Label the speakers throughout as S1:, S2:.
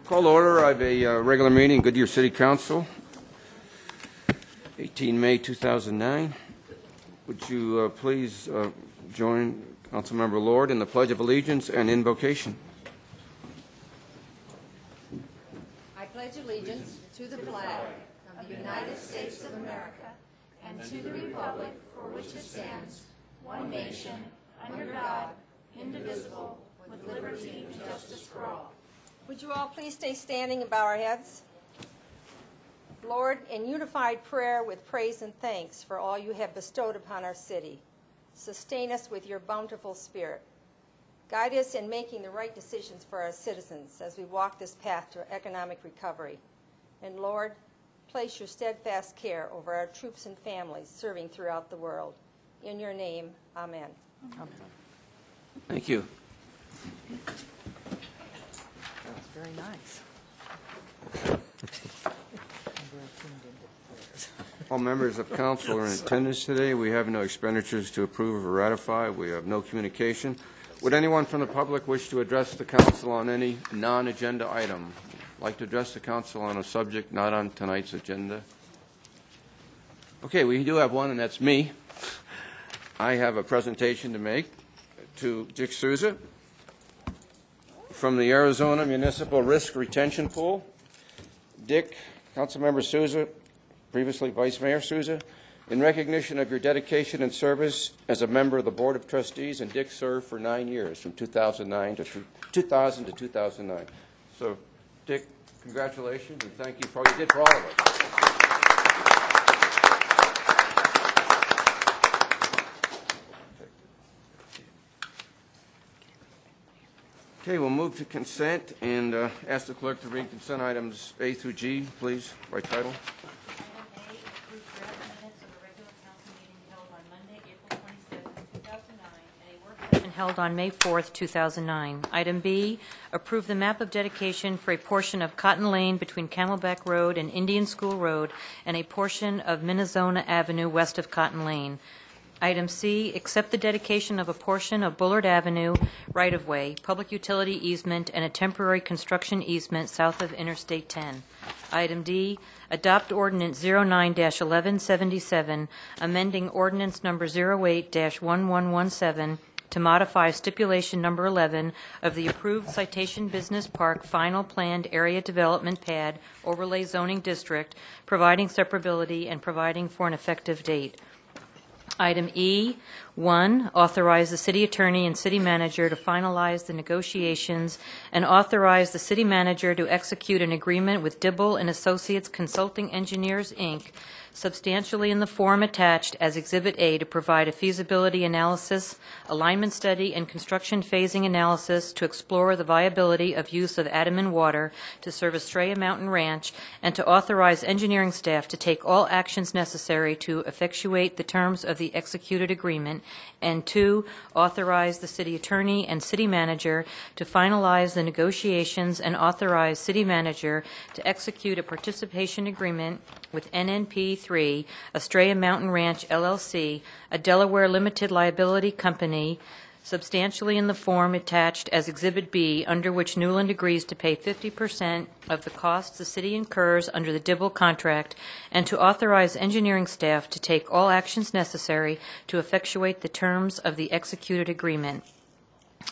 S1: Call to order. I have a regular meeting, Goodyear City Council, 18 May 2009. Would you please join Councilmember Lord in the Pledge of Allegiance and invocation?
S2: I pledge allegiance to the flag of the United States of America and to the republic for which it stands, one nation, under God, indivisible, with liberty and justice for all. Would you all please stay standing and bow our heads? Lord, in unified prayer with praise and thanks for all you have bestowed upon our city, sustain us with your bountiful spirit. Guide us in making the right decisions for our citizens as we walk this path to economic recovery. And Lord, place your steadfast care over our troops and families serving throughout the world. In your name, amen.
S3: Amen.
S1: Thank you.
S3: That's very nice.
S1: All members of council are in attendance today. We have no expenditures to approve or ratify. We have no communication. Would anyone from the public wish to address the council on any non-agenda item? Like to address the council on a subject not on tonight's agenda? Okay, we do have one, and that's me. I have a presentation to make to Dick Souza from the Arizona Municipal Risk Retention Pool. Dick, Councilmember Souza, previously Vice Mayor Souza, in recognition of your dedication and service as a member of the Board of Trustees, and Dick served for 9 years, from 2000 to 2009. So, Dick, congratulations, and thank you for all you did for all of us. Okay, we'll move to consent and ask the clerk to read consent items A through G, please, by title.
S4: Held on May 4th, 2009. Item B, approve the map of dedication for a portion of Cotton Lane between Camelback Road and Indian School Road and a portion of Minnesota Avenue west of Cotton Lane. Item C, accept the dedication of a portion of Bullard Avenue right-of-way, public utility easement, and a temporary construction easement south of Interstate 10. Item D, adopt Ordinance 09-1177, amending Ordinance Number 08-1117 to modify stipulation number 11 of the approved Citation Business Park Final Planned Area Development Pad Overlay Zoning District, providing separability and providing for an effective date. Item E, 1, authorize the city attorney and city manager to finalize the negotiations and authorize the city manager to execute an agreement with Dibble and Associates Consulting Engineers, Inc., substantially in the form attached as Exhibit A, to provide a feasibility analysis, alignment study, and construction phasing analysis to explore the viability of use of Adaman water to serve Estrella Mountain Ranch, and to authorize engineering staff to take all actions necessary to effectuate the terms of the executed agreement, and 2, authorize the city attorney and city manager to finalize the negotiations and authorize city manager to execute a participation agreement with NNP3, Estrella Mountain Ranch, LLC, a Delaware limited liability company, substantially in the form attached as Exhibit B, under which Newland agrees to pay 50% of the costs the city incurs under the Dibble contract, and to authorize engineering staff to take all actions necessary to effectuate the terms of the executed agreement.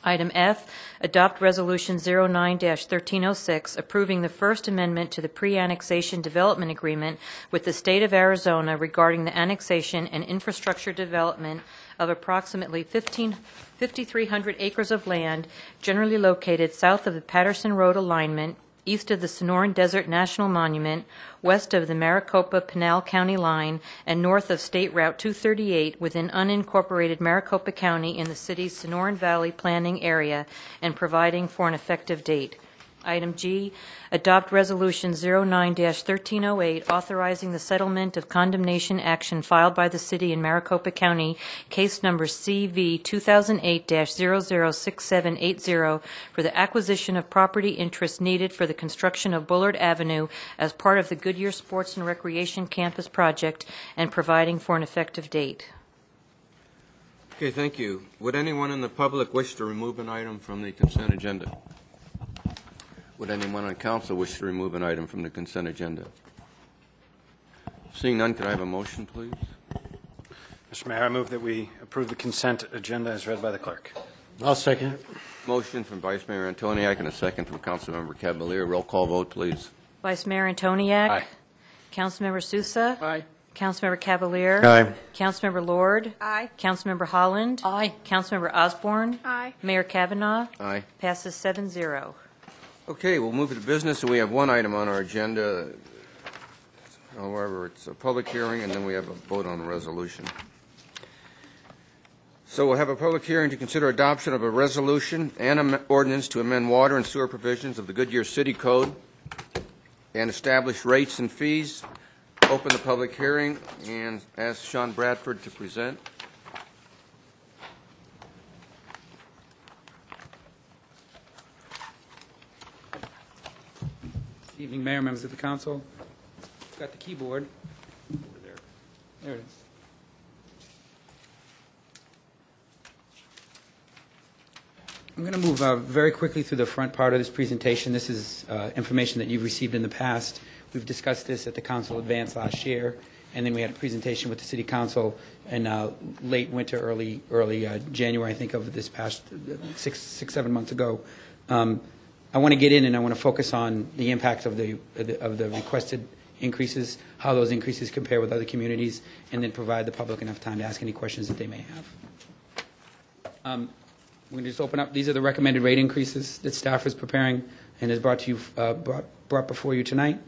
S4: Item F, adopt Resolution 09-1306, approving the First Amendment to the Pre-Annexation Development Agreement with the State of Arizona regarding the annexation and infrastructure development of approximately 5,300 acres of land generally located south of the Patterson Road alignment, east of the Sonoran Desert National Monument, west of the Maricopa-Pinal County line, and north of State Route 238 within unincorporated Maricopa County in the city's Sonoran Valley planning area, and providing for an effective date. Item G, adopt Resolution 09-1308, authorizing the settlement of condemnation action filed by the city in Maricopa County, case number CV 2008-006780, for the acquisition of property interests needed for the construction of Bullard Avenue as part of the Goodyear Sports and Recreation Campus project, and providing for an effective date.
S1: Okay, thank you. Would anyone in the public wish to remove an item from the consent agenda? Would anyone on council wish to remove an item from the consent agenda? Seeing none, could I have a motion, please?
S5: Mr. Mayor, I move that we approve the consent agenda as read by the clerk.
S6: I'll second it.
S1: Motion from Vice Mayor Antoniak and a second from Councilmember Cavalier. Roll call vote, please.
S4: Vice Mayor Antoniak.
S5: Aye.
S4: Councilmember Sousa.
S6: Aye.
S4: Councilmember Cavalier.
S6: Aye.
S4: Councilmember Lord.
S3: Aye.
S4: Councilmember Holland.
S3: Aye.
S4: Councilmember Osborne.
S3: Aye.
S4: Mayor Kavanaugh.
S1: Aye.
S4: Passes 7-0.
S1: Okay, we'll move to business, and we have one item on our agenda. However, it's a public hearing, and then we have a vote on the resolution. So we'll have a public hearing to consider adoption of a resolution and an ordinance to amend water and sewer provisions of the Goodyear City Code and establish rates and fees. Open the public hearing and ask Sean Bradford to present.
S7: Good evening, Mayor, members of the council. Got the keyboard. There it is. I'm going to move very quickly through the front part of this presentation. This is information that you've received in the past. We've discussed this at the council advance last year, and then we had a presentation with the city council in late winter, early January, I think, of this past 6-7 months ago. I want to get in and I want to focus on the impact of the requested increases, how those increases compare with other communities, and then provide the public enough time to ask any questions that they may have. We're going to just open up. These are the recommended rate increases that staff is preparing and has brought to you, brought before you tonight.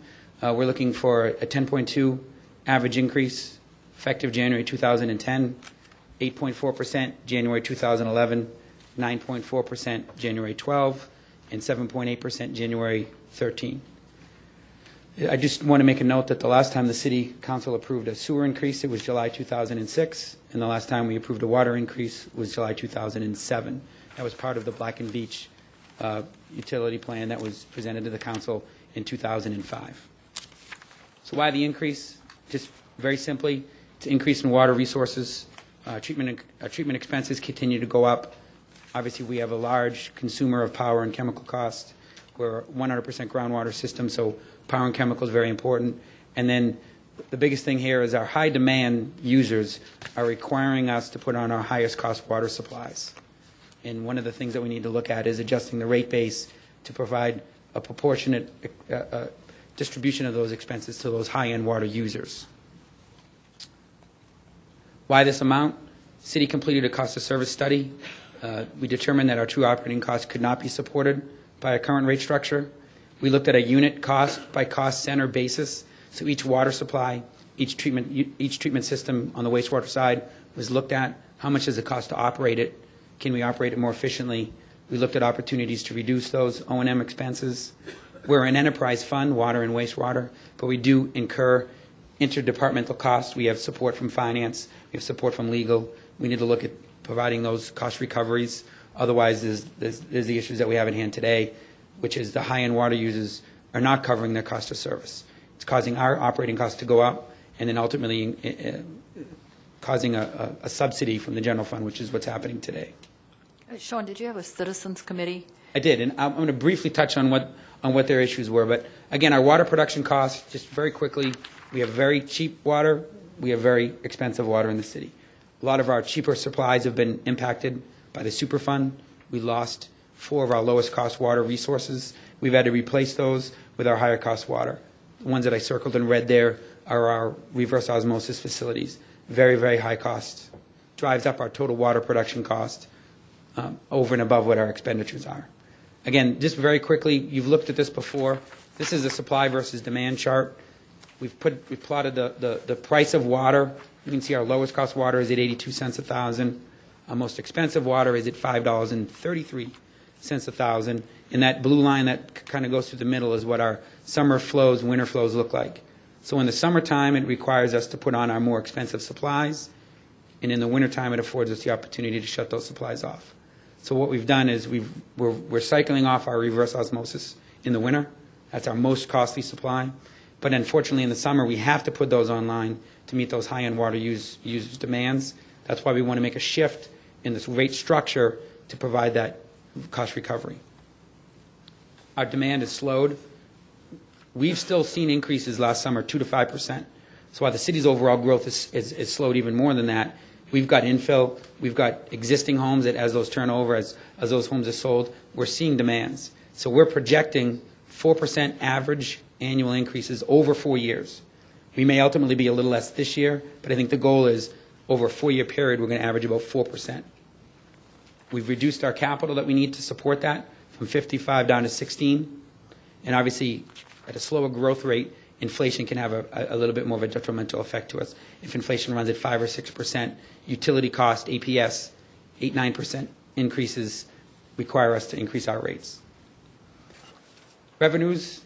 S7: We're looking for a 10.2 average increase effective January 2010, 8.4% January 2011, 9.4% January 12, and 7.8% January 13. I just want to make a note that the last time the City Council approved a sewer increase, it was July 2006, and the last time we approved a water increase was July 2007. That was part of the Black and Beach utility plan that was presented to the Council in 2005. So why the increase? Just very simply, it's an increase in water resources. Treatment expenses continue to go up. Obviously, we have a large consumer of power and chemical costs. We're a 100% groundwater system, so power and chemical is very important. And then the biggest thing here is our high demand users are requiring us to put on our highest cost water supplies. And one of the things that we need to look at is adjusting the rate base to provide a proportionate distribution of those expenses to those high-end water users. Why this amount? City completed a cost of service study. We determined that our true operating costs could not be supported by a current rate structure. We looked at a unit cost by cost center basis. So each water supply, each treatment system on the wastewater side was looked at. How much does it cost to operate it? Can we operate it more efficiently? We looked at opportunities to reduce those O&M expenses. We're an enterprise fund, water and wastewater, but we do incur interdepartmental costs. We have support from finance. We have support from legal. We need to look at providing those cost recoveries. Otherwise, there's the issues that we have at hand today, which is the high-end water users are not covering their cost of service. It's causing our operating costs to go up and then ultimately causing a subsidy from the general fund, which is what's happening today.
S3: Sean, did you have a citizens committee?
S7: I did, and I'm going to briefly touch on what their issues were. But again, our water production costs, just very quickly, we have very cheap water. We have very expensive water in the city. A lot of our cheaper supplies have been impacted by the Superfund. We lost 4 of our lowest cost water resources. We've had to replace those with our higher cost water. The ones that I circled in red there are our reverse osmosis facilities. Very, very high cost. Drives up our total water production cost over and above what our expenditures are. Again, just very quickly, you've looked at this before. This is a supply versus demand chart. We've plotted the price of water. You can see our lowest cost water is at 82 cents a thousand. Our most expensive water is at $5.33 a thousand. And that blue line that kind of goes through the middle is what our summer flows, winter flows look like. So in the summertime, it requires us to put on our more expensive supplies. And in the wintertime, it affords us the opportunity to shut those supplies off. So what we've done is we're cycling off our reverse osmosis in the winter. That's our most costly supply. But unfortunately, in the summer, we have to put those online to meet those high-end water users' demands. That's why we want to make a shift in this rate structure to provide that cost recovery. our demand has slowed. We've still seen increases last summer, 2 to 5%. So while the city's overall growth is slowed even more than that, we've got infill, we've got existing homes that as those turn over, as those homes are sold, we're seeing demands. So we're projecting 4% average annual increases over 4 years. We may ultimately be a little less this year, but I think the goal is over a 4-year period, we're going to average about 4%. We've reduced our capital that we need to support that from 55 down to 16. And obviously, at a slower growth rate, inflation can have a little bit more of a detrimental effect to us. If inflation runs at 5 or 6%, utility cost, APS, 8-9% increases require us to increase our rates. Revenues,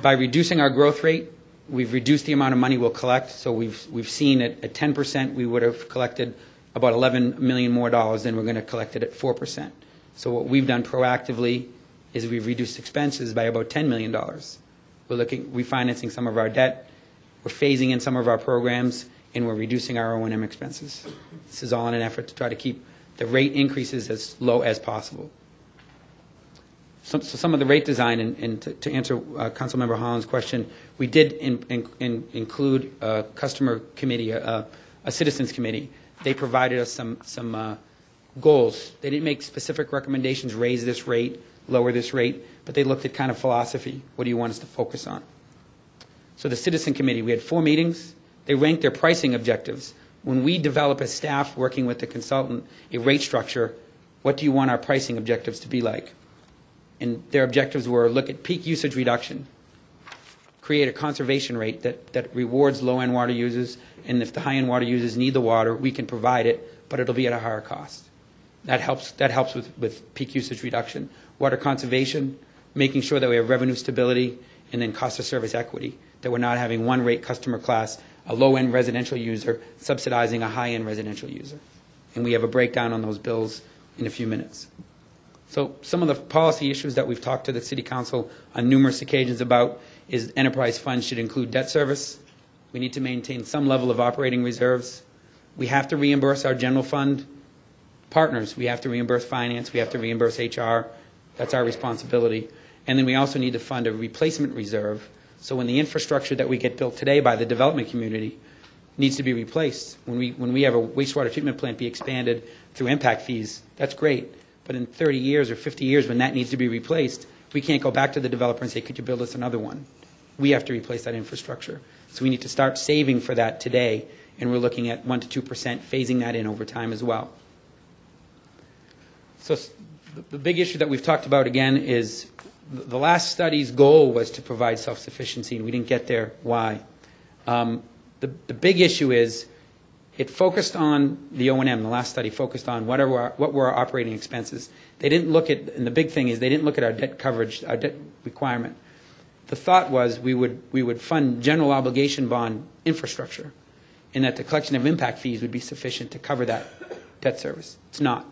S7: by reducing our growth rate, we've reduced the amount of money we'll collect. So we've seen at 10%, we would have collected about $11 million more than we're going to collect it at 4%. So what we've done proactively is we've reduced expenses by about $10 million. We're refinancing some of our debt, we're phasing in some of our programs, and we're reducing our O&M expenses. This is all in an effort to try to keep the rate increases as low as possible. So some of the rate design, and to answer Councilmember Holland's question, we did include a customer committee, a citizens committee. They provided us some goals. They didn't make specific recommendations, raise this rate, lower this rate, but they looked at kind of philosophy. What do you want us to focus on? So the citizen committee, we had 4 meetings. They ranked their pricing objectives. When we develop as staff working with the consultant a rate structure, what do you want our pricing objectives to be like? And their objectives were look at peak usage reduction, create a conservation rate that rewards low-end water users, and if the high-end water users need the water, we can provide it, but it'll be at a higher cost. That helps with peak usage reduction. Water conservation, making sure that we have revenue stability, and then cost of service equity, that we're not having one rate customer class, a low-end residential user subsidizing a high-end residential user. And we have a breakdown on those bills in a few minutes. So some of the policy issues that we've talked to the City Council on numerous occasions about is enterprise funds should include debt service. We need to maintain some level of operating reserves. We have to reimburse our general fund partners. We have to reimburse finance. We have to reimburse HR. That's our responsibility. And then we also need to fund a replacement reserve. So when the infrastructure that we get built today by the development community needs to be replaced, when we have a wastewater treatment plant be expanded through impact fees, that's great. But in 30 years or 50 years when that needs to be replaced, we can't go back to the developer and say, could you build us another one? We have to replace that infrastructure. So we need to start saving for that today, and we're looking at 1 to 2%, phasing that in over time as well. So the big issue that we've talked about again is the last study's goal was to provide self-sufficiency, and we didn't get there. Why? The big issue is it focused on the O&M. The last study focused on what were our operating expenses. They didn't look at, and the big thing is they didn't look at our debt coverage, our debt requirement. The thought was we would fund general obligation bond infrastructure, and that the collection of impact fees would be sufficient to cover that debt service. It's not.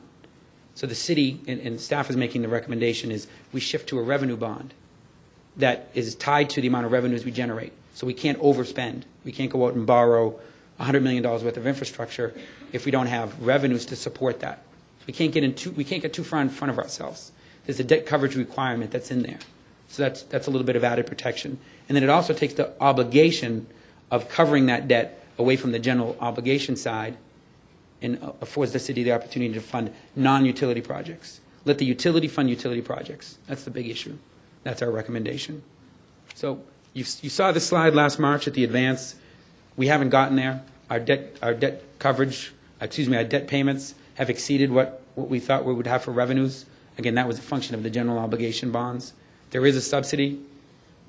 S7: So the city and staff is making the recommendation is we shift to a revenue bond that is tied to the amount of revenues we generate. So we can't overspend. We can't go out and borrow $100 million worth of infrastructure if we don't have revenues to support that. We can't get too far in front of ourselves. There's a debt coverage requirement that's in there. So that's a little bit of added protection. And then it also takes the obligation of covering that debt away from the general obligation side and affords the city the opportunity to fund non-utility projects. Let the utility fund utility projects. That's the big issue. That's our recommendation. So you saw this slide last March at the advance. We haven't gotten there. Our debt coverage, our debt payments have exceeded what we thought we would have for revenues. Again, that was a function of the general obligation bonds. There is a subsidy.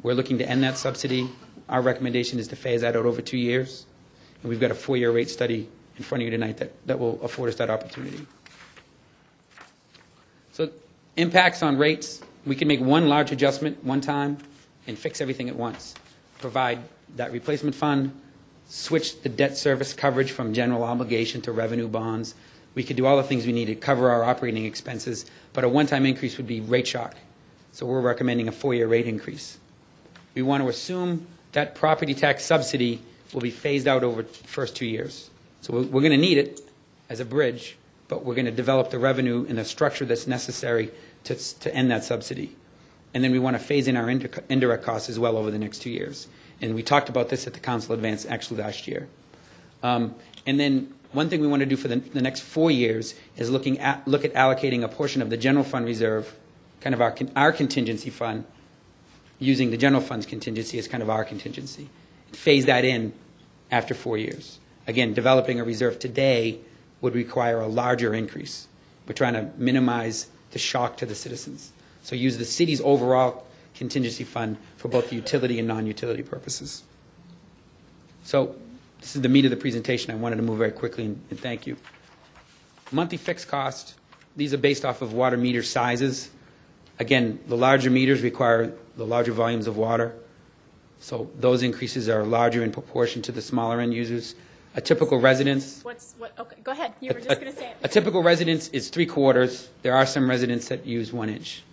S7: We're looking to end that subsidy. Our recommendation is to phase that out over 2 years. And we've got a 4-year rate study in front of you tonight that will afford us that opportunity. So impacts on rates, we can make one large adjustment one time and fix everything at once. Provide that replacement fund, switch the debt service coverage from general obligation to revenue bonds. We could do all the things we need to cover our operating expenses, but a one-time increase would be rate shock. So we're recommending a 4-year rate increase. We want to assume that property tax subsidy will be phased out over the first 2 years. So we're going to need it as a bridge, but we're going to develop the revenue and the structure that's necessary to end that subsidy. and then we want to phase in our indirect costs as well over the next 2 years. And we talked about this at the council advance actually last year. And then one thing we want to do for the next 4 years is look at allocating a portion of the general fund reserve, kind of our contingency fund, using the general fund's contingency as kind of our contingency. Phase that in after 4 years. Again, developing a reserve today would require a larger increase. We're trying to minimize the shock to the citizens. So use the city's overall contingency fund for both utility and non-utility purposes. So this is the meat of the presentation. I wanted to move very quickly, and thank you. Monthly fixed cost, these are based off of water meter sizes. Again, the larger meters require the larger volumes of water. So those increases are larger in proportion to the smaller end users. A typical residence.
S6: Okay, go ahead. You were just going to say it.
S7: A typical residence is 3/4. There are some residents that use 1 inch.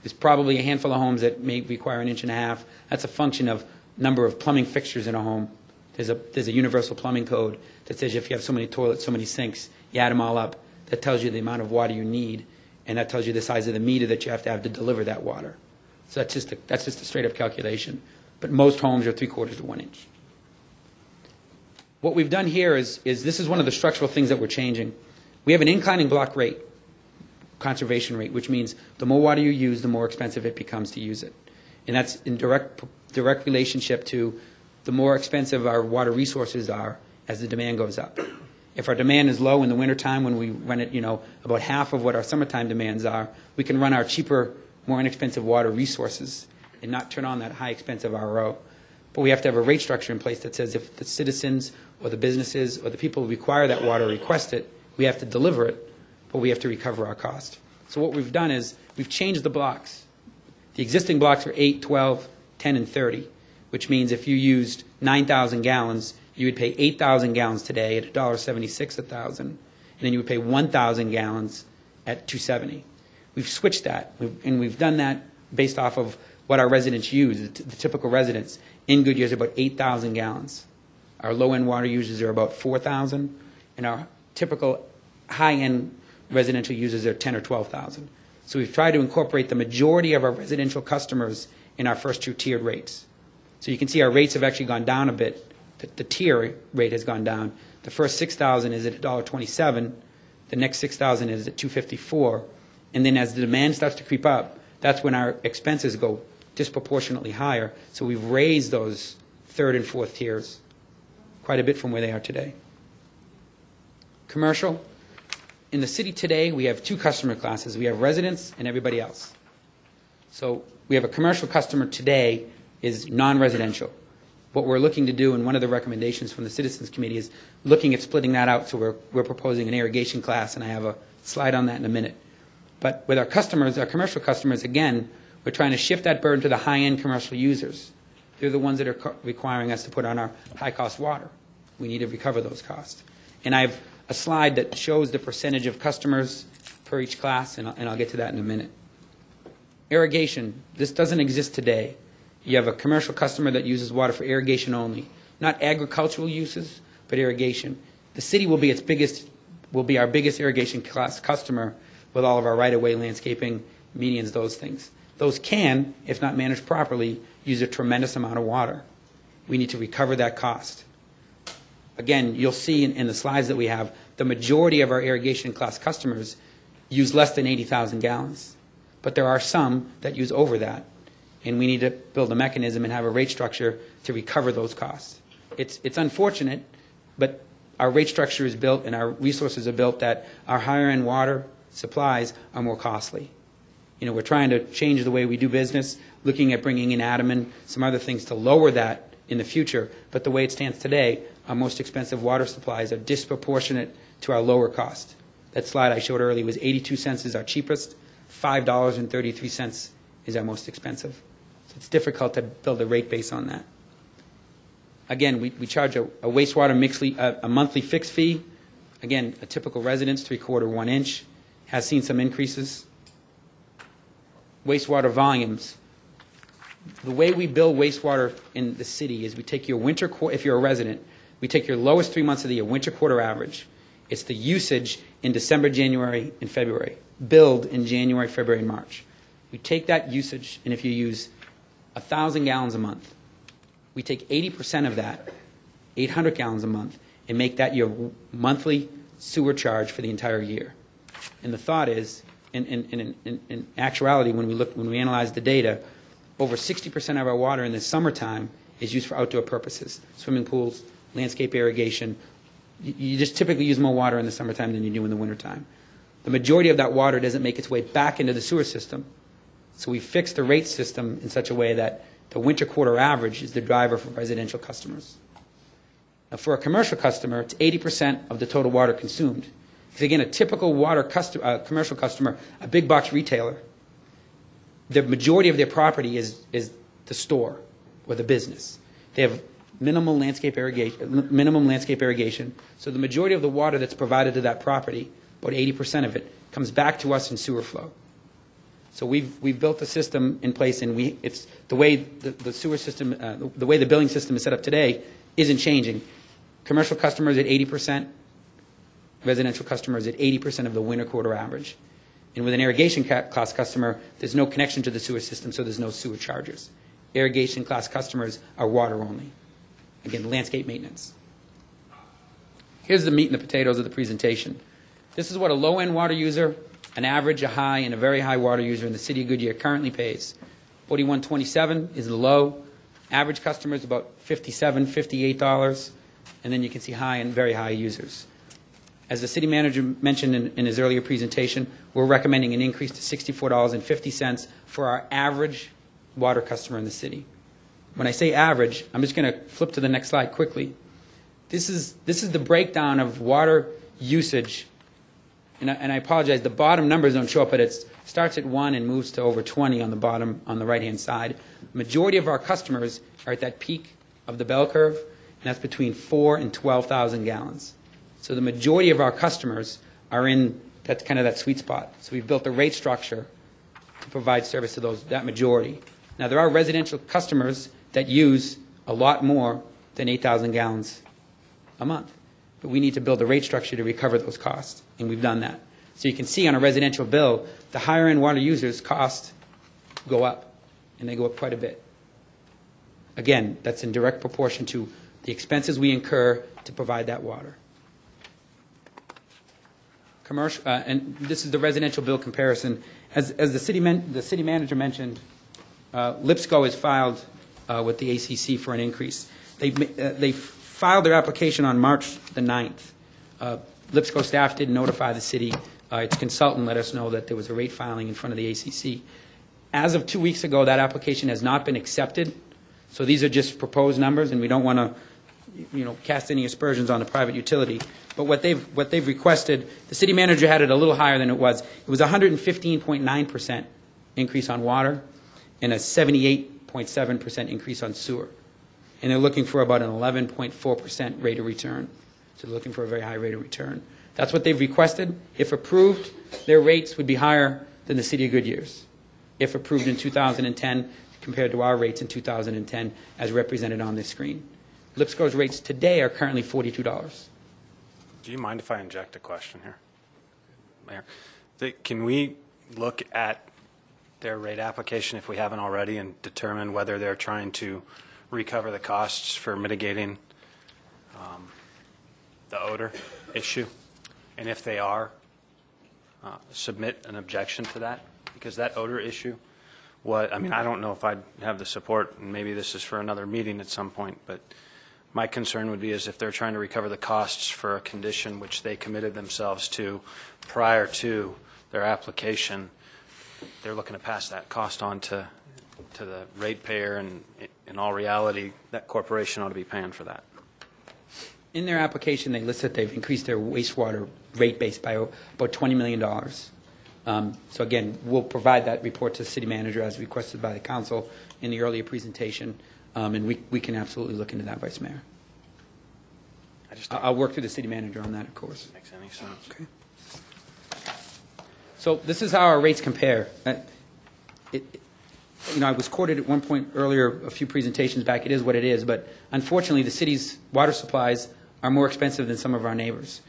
S7: There's probably a handful of homes that may require 1.5 inches. That's a function of number of plumbing fixtures in a home. There's a universal plumbing code that says if you have so many toilets, so many sinks, you add them all up. That tells you the amount of water you need, and that tells you the size of the meter that you have to deliver that water. So that's just a straight up calculation. But most homes are 3/4 to 1 inch. What we've done here is this is one of the structural things that we're changing. We have an inclining block rate, conservation rate, which means the more water you use, the more expensive it becomes to use it. And that's in direct relationship to the more expensive our water resources are as the demand goes up. If our demand is low in the wintertime, when we run it, about half of what our summertime demands are, we can run our cheaper, more inexpensive water resources and not turn on that high expensive RO. But we have to have a rate structure in place that says if the citizens or the businesses or the people who require that water request it, we have to deliver it, but we have to recover our cost. So what we've done is we've changed the blocks. The existing blocks are 8, 12, 10, and 30, which means if you used 9,000 gallons, you would pay 8,000 gallons today at $1.76 a thousand, and then you would pay 1,000 gallons at $2.70. We've switched that, and we've done that based off of what our residents use. The typical residents in Goodyear is about 8,000 gallons. Our low-end water users are about 4,000, and our typical high-end residential users are 10 or 12,000. So we've tried to incorporate the majority of our residential customers in our first 2 tiered rates. So you can see our rates have actually gone down a bit. The tier rate has gone down. The first 6,000 is at $1.27. The next 6,000 is at $2.54. And then as the demand starts to creep up, that's when our expenses go disproportionately higher. So we've raised those 3rd and 4th tiers quite a bit from where they are today. Commercial. In the city today, we have 2 customer classes. We have residents and everybody else. So we have a commercial customer today is non-residential. What we're looking to do, and one of the recommendations from the Citizens Committee, is looking at splitting that out. So we're proposing an irrigation class, and I have a slide on that in a minute. But with our customers, our commercial customers, again, we're trying to shift that burden to the high-end commercial users. They're the ones that are requiring us to put on our high-cost water. We need to recover those costs. And I have a slide that shows the percentage of customers per each class, and I'll get to that in a minute. Irrigation. This doesn't exist today. You have a commercial customer that uses water for irrigation only, not agricultural uses, but irrigation. The city will be our biggest irrigation class customer with all of our right-of-way landscaping, medians, those things. Those can, if not managed properly, use a tremendous amount of water. We need to recover that cost. Again, you'll see in the slides that we have, the majority of our irrigation class customers use less than 80,000 gallons. But there are some that use over that. And we need to build a mechanism and have a rate structure to recover those costs. It's unfortunate, but our rate structure is built and our resources are built that our higher-end water supplies are more costly. We're trying to change the way we do business, looking at bringing in Adam and some other things to lower that in the future. But the way it stands today, our most expensive water supplies are disproportionate to our lower cost. That slide I showed earlier was 82 cents is our cheapest, $5.33 is our most expensive. So it's difficult to build a rate base on that. Again, we charge a wastewater a monthly fixed fee. Again, a typical residence, 3/4, 1 inch, has seen some increases. Wastewater volumes. The way we bill wastewater in the city is we take your winter, if you're a resident, we take your lowest 3 months of the year, winter quarter average. It's the usage in December, January, and February, billed in January, February, and March. You take that usage, and if you use 1,000 gallons a month, we take 80% of that, 800 gallons a month, and make that your monthly sewer charge for the entire year. And the thought is, in actuality, when we analyze the data, over 60% of our water in the summertime is used for outdoor purposes, swimming pools, landscape irrigation. You just typically use more water in the summertime than you do in the wintertime. The majority of that water doesn't make its way back into the sewer system. So we fixed the rate system in such a way that the winter quarter average is the driver for residential customers. Now, for a commercial customer, it's 80% of the total water consumed. Because again, a typical commercial customer, a big box retailer, the majority of their property is the store or the business. They have minimum landscape irrigation. So the majority of the water that's provided to that property, about 80% of it, comes back to us in sewer flow. So we've built a system in place, and it's the way the sewer system, the way the billing system is set up today, isn't changing. Commercial customers at 80%, residential customers at 80% of the winter quarter average. And with an irrigation class customer, there's no connection to the sewer system, so there's no sewer charges. Irrigation class customers are water only. Again, landscape maintenance. Here's the meat and the potatoes of the presentation. This is what a low-end water user, an average, a high, and a very high water user in the city of Goodyear currently pays. $41.27 is the low. Average customer is about $57, $58, and then you can see high and very high users. As the city manager mentioned in his earlier presentation, we're recommending an increase to $64.50 for our average water customer in the city. When I say average, I'm just going to flip to the next slide quickly. This is the breakdown of water usage. And I apologize, the bottom numbers don't show up, but it starts at 1 and moves to over 20 on the bottom, on the right-hand side. Majority of our customers are at that peak of the bell curve, and that's between 4,000 and 12,000 gallons. So the majority of our customers are in that sweet spot. So we've built a rate structure to provide service to that majority. Now, there are residential customers that use a lot more than 8,000 gallons a month. But we need to build a rate structure to recover those costs, and we've done that. So you can see on a residential bill, the higher-end water users' costs go up, and they go up quite a bit. Again, that's in direct proportion to the expenses we incur to provide that water. Commercial, and this is the residential bill comparison. As the city manager mentioned, Lipsco has filed with the ACC for an increase. They filed their application on March the 9th. Lipsco staff did notify the city. Its consultant let us know that there was a rate filing in front of the ACC. As of 2 weeks ago, that application has not been accepted. So these are just proposed numbers, and we don't want to cast any aspersions on the private utility. But what they've requested, the city manager had it a little higher than it was. It was 115.9% increase on water and a 78.7% increase on sewer. And they're looking for about an 11.4% rate of return. So they're looking for a very high rate of return. That's what they've requested. If approved, their rates would be higher than the city of Goodyear's. If approved in 2010 compared to our rates in 2010 as represented on this screen. Lipsco's rates today are currently $42.
S5: Do you mind if I inject a question here, Mayor? Can we look at their rate application, if we haven't already, and determine whether they're trying to recover the costs for mitigating the odor issue? And if they are, submit an objection to that? Because that odor issue, I don't know if I'd have the support, and maybe this is for another meeting at some point, but my concern would be is if they're trying to recover the costs for a condition which they committed themselves to prior to their application, they're looking to pass that cost on to the ratepayer, and in all reality, that corporation ought to be paying for that.
S7: In their application, they list that they've increased their wastewater rate base by about $20 million. So again, we'll provide that report to the city manager as requested by the council in the earlier presentation. And we can absolutely look into that, Vice Mayor. I'll work through the city manager on that, of course.
S5: Makes any sense.
S7: Okay. So this is how our rates compare. I was quoted at one point earlier, a few presentations back, it is what it is, but unfortunately the city's water supplies are more expensive than some of our neighbors.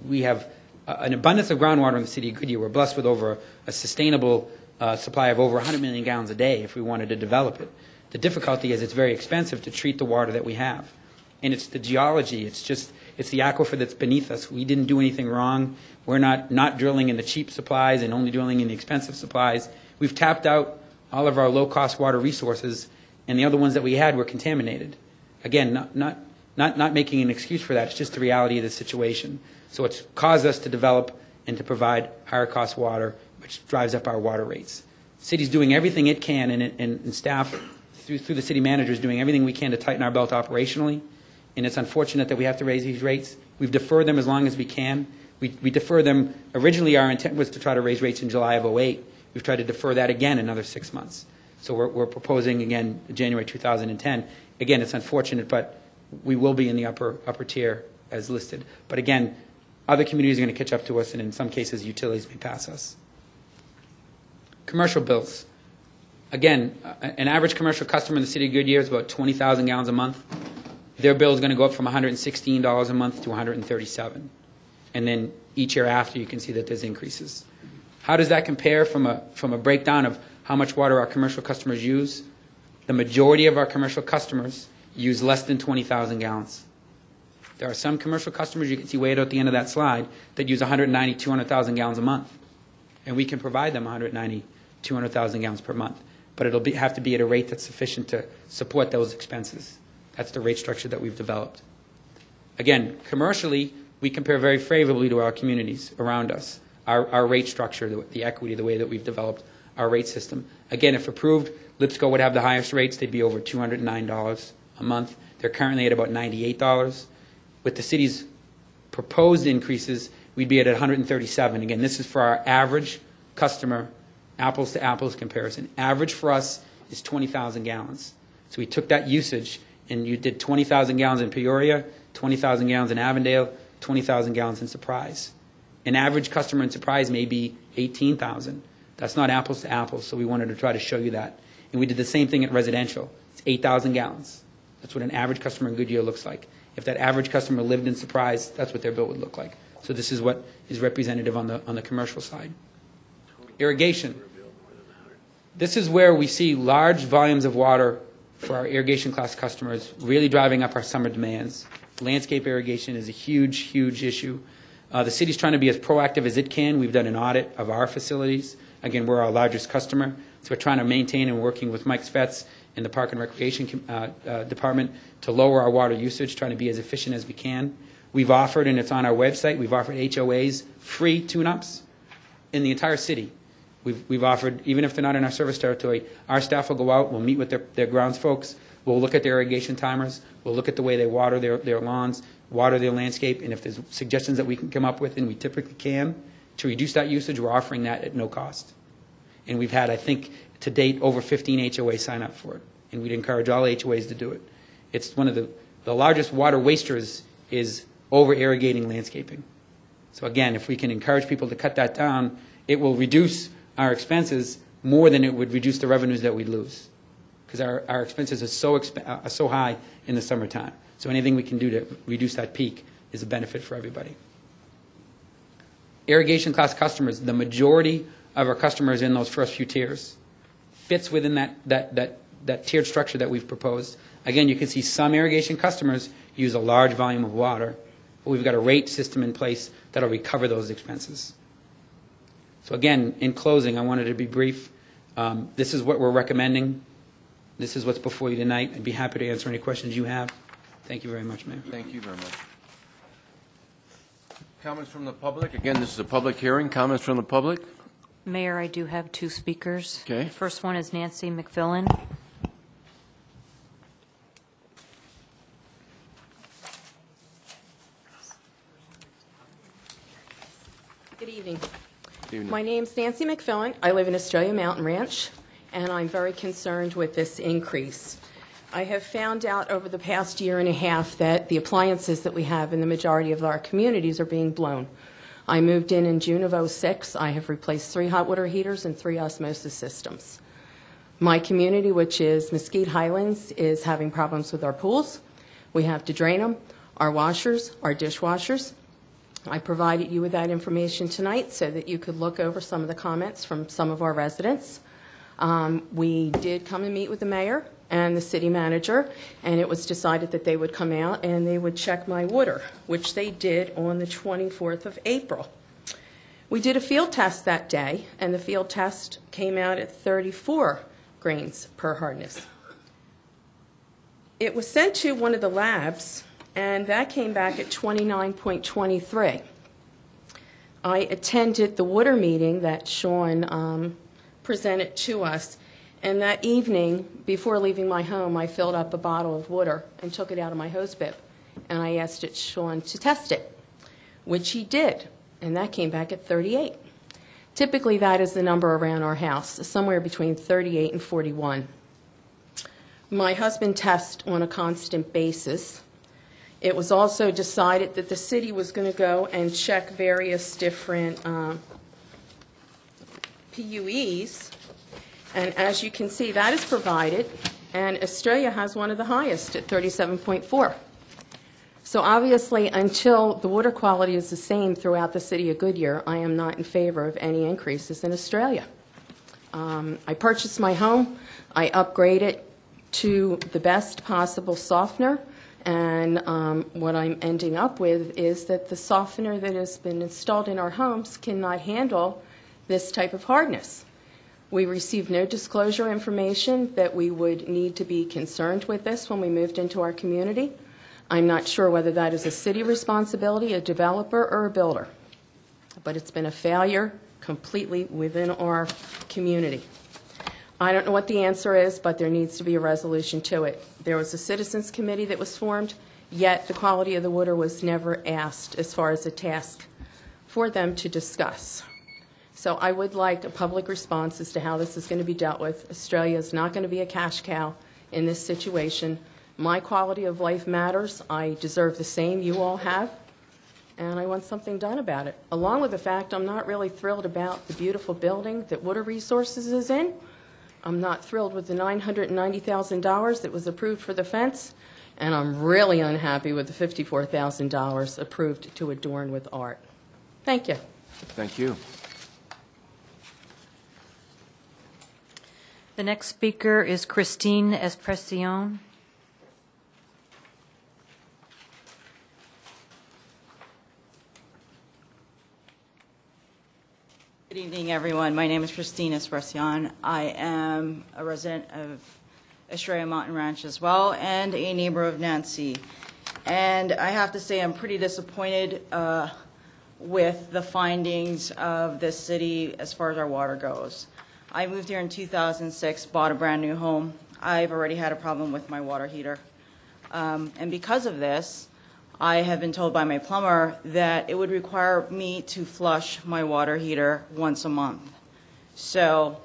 S7: We have an abundance of groundwater in the city of Goodyear. We're blessed with over a sustainable supply of over 100 million gallons a day if we wanted to develop it. The difficulty is it's very expensive to treat the water that we have. And it's the geology, it's the aquifer that's beneath us. We didn't do anything wrong. We're not drilling in the cheap supplies and only drilling in the expensive supplies. We've tapped out all of our low-cost water resources, and the other ones that we had were contaminated. Again, not making an excuse for that. It's just the reality of the situation. So it's caused us to develop and to provide higher-cost water, which drives up our water rates. The city's doing everything it can, and staff, through the city manager, is doing everything we can to tighten our belt operationally. And it's unfortunate that we have to raise these rates. We've deferred them as long as we can. We defer them. Originally, our intent was to try to raise rates in July of 2008. We've tried to defer that again another 6 months. So we're proposing, again, January 2010. Again, it's unfortunate, but we will be in the upper tier as listed. But again, other communities are going to catch up to us, and in some cases, utilities may pass us. Commercial bills. Again, an average commercial customer in the city of Goodyear is about 20,000 gallons a month. Their bill is going to go up from $116 a month to $137. And then each year after, you can see that there's increases. How does that compare from a breakdown of how much water our commercial customers use? The majority of our commercial customers use less than 20,000 gallons. There are some commercial customers, you can see way out at the end of that slide, that use 190, 200,000 gallons a month. And we can provide them 190, 200,000 gallons per month. But it'll have to be at a rate that's sufficient to support those expenses. That's the rate structure that we've developed. Again, commercially, we compare very favorably to our communities around us. Our rate structure, the equity, the way that we've developed our rate system. Again, if approved, Lipscomb would have the highest rates. They'd be over $209 a month. They're currently at about $98. With the city's proposed increases, we'd be at $137. Again, this is for our average customer, apples to apples comparison. Average for us is 20,000 gallons. So we took that usage, and you did 20,000 gallons in Peoria, 20,000 gallons in Avondale, 20,000 gallons in Surprise. An average customer in Surprise may be 18,000. That's not apples to apples, so we wanted to try to show you that. And we did the same thing at residential. It's 8,000 gallons. That's what an average customer in Goodyear looks like. If that average customer lived in Surprise, that's what their bill would look like. So this is what is representative on the commercial side. Irrigation. This is where we see large volumes of water for our irrigation class customers, really driving up our summer demands. Landscape irrigation is a huge, huge issue. The city's trying to be as proactive as it can. We've done an audit of our facilities. Again, we're our largest customer, so we're trying to maintain and working with Mike Svets in the Park and Recreation Department to lower our water usage, trying to be as efficient as we can. We've offered, and it's on our website, we've offered HOAs free tune-ups in the entire city. We've offered, even if they're not in our service territory, our staff will go out, we'll meet with their grounds folks, we'll look at their irrigation timers, we'll look at the way they water their lawns, water their landscape, and if there's suggestions that we can come up with, and we typically can, to reduce that usage, we're offering that at no cost. And we've had, I think, to date, over 15 HOAs sign up for it. And we'd encourage all HOAs to do it. It's one of the largest water wasters is over-irrigating landscaping. So again, if we can encourage people to cut that down, it will reduce our expenses more than it would reduce the revenues that we'd lose. Because our expenses are so high in the summertime. So anything we can do to reduce that peak is a benefit for everybody. Irrigation class customers, the majority of our customers in those first few tiers fits within that tiered structure that we've proposed. Again, you can see some irrigation customers use a large volume of water, but we've got a rate system in place that'll recover those expenses. So again, in closing, I wanted to be brief. This is what we're recommending. This is what's before you tonight. I'd be happy to answer any questions you have. Thank you very much, Mayor.
S1: Thank you very much. Comments from the public? Again, this is a public hearing. Comments from the public?
S4: Mayor, I do have two speakers.
S1: Okay.
S4: The first one is Nancy McFillan.
S8: Good evening.
S1: Good evening.
S8: My name's Nancy McFillan. I live in Australia Mountain Ranch, and I'm very concerned with this increase. I have found out over the past year and a half that the appliances that we have in the majority of our communities are being blown. I moved in June of '06. I have replaced 3 hot water heaters and 3 osmosis systems. My community, which is Mesquite Highlands, is having problems with our pools. We have to drain them, our washers, our dishwashers. I provided you with that information tonight so that you could look over some of the comments from some of our residents. We did come and meet with the mayor and the city manager, and it was decided that they would come out and they would check my water, which they did on the 24th of April. We did a field test that day, and the field test came out at 34 grains per hardness. It was sent to one of the labs, and that came back at 29.23. I attended the water meeting that Sean presented to us, and that evening, before leaving my home, I filled up a bottle of water and took it out of my hose bib, and I asked Sean to test it, which he did, and that came back at 38. Typically, that is the number around our house, somewhere between 38 and 41. My husband tests on a constant basis. It was also decided that the city was going to go and check various different PUEs, and as you can see, that is provided, and Australia has one of the highest at 37.4. So obviously, until the water quality is the same throughout the city of Goodyear, I am not in favor of any increases in Australia. I purchased my home, I upgraded to the best possible softener, and what I'm ending up with is that the softener that has been installed in our homes cannot handle this type of hardness. We received no disclosure information that we would need to be concerned with this when we moved into our community. I'm not sure whether that is a city responsibility, a developer, or a builder, but it's been a failure completely within our community. I don't know what the answer is, but there needs to be a resolution to it. There was a citizens committee that was formed, yet the quality of the water was never asked as far as a task for them to discuss. So I would like a public response as to how this is going to be dealt with. Australia is not going to be a cash cow in this situation. My quality of life matters. I deserve the same you all have, and I want something done about it. Along with the fact I'm not really thrilled about the beautiful building that Water Resources is in. I'm not thrilled with the $990,000 that was approved for the fence, and I'm really unhappy with the $54,000 approved to adorn with art. Thank you.
S1: Thank you.
S4: The next speaker is Christine Espressione.
S9: Good evening, everyone. My name is Christine Espressione. I am a resident of Estrella Mountain Ranch as well, and a neighbor of Nancy. And I have to say I'm pretty disappointed with the findings of this city as far as our water goes. I moved here in 2006, bought a brand new home. I've already had a problem with my water heater. And because of this, I have been told by my plumber that it would require me to flush my water heater once a month. So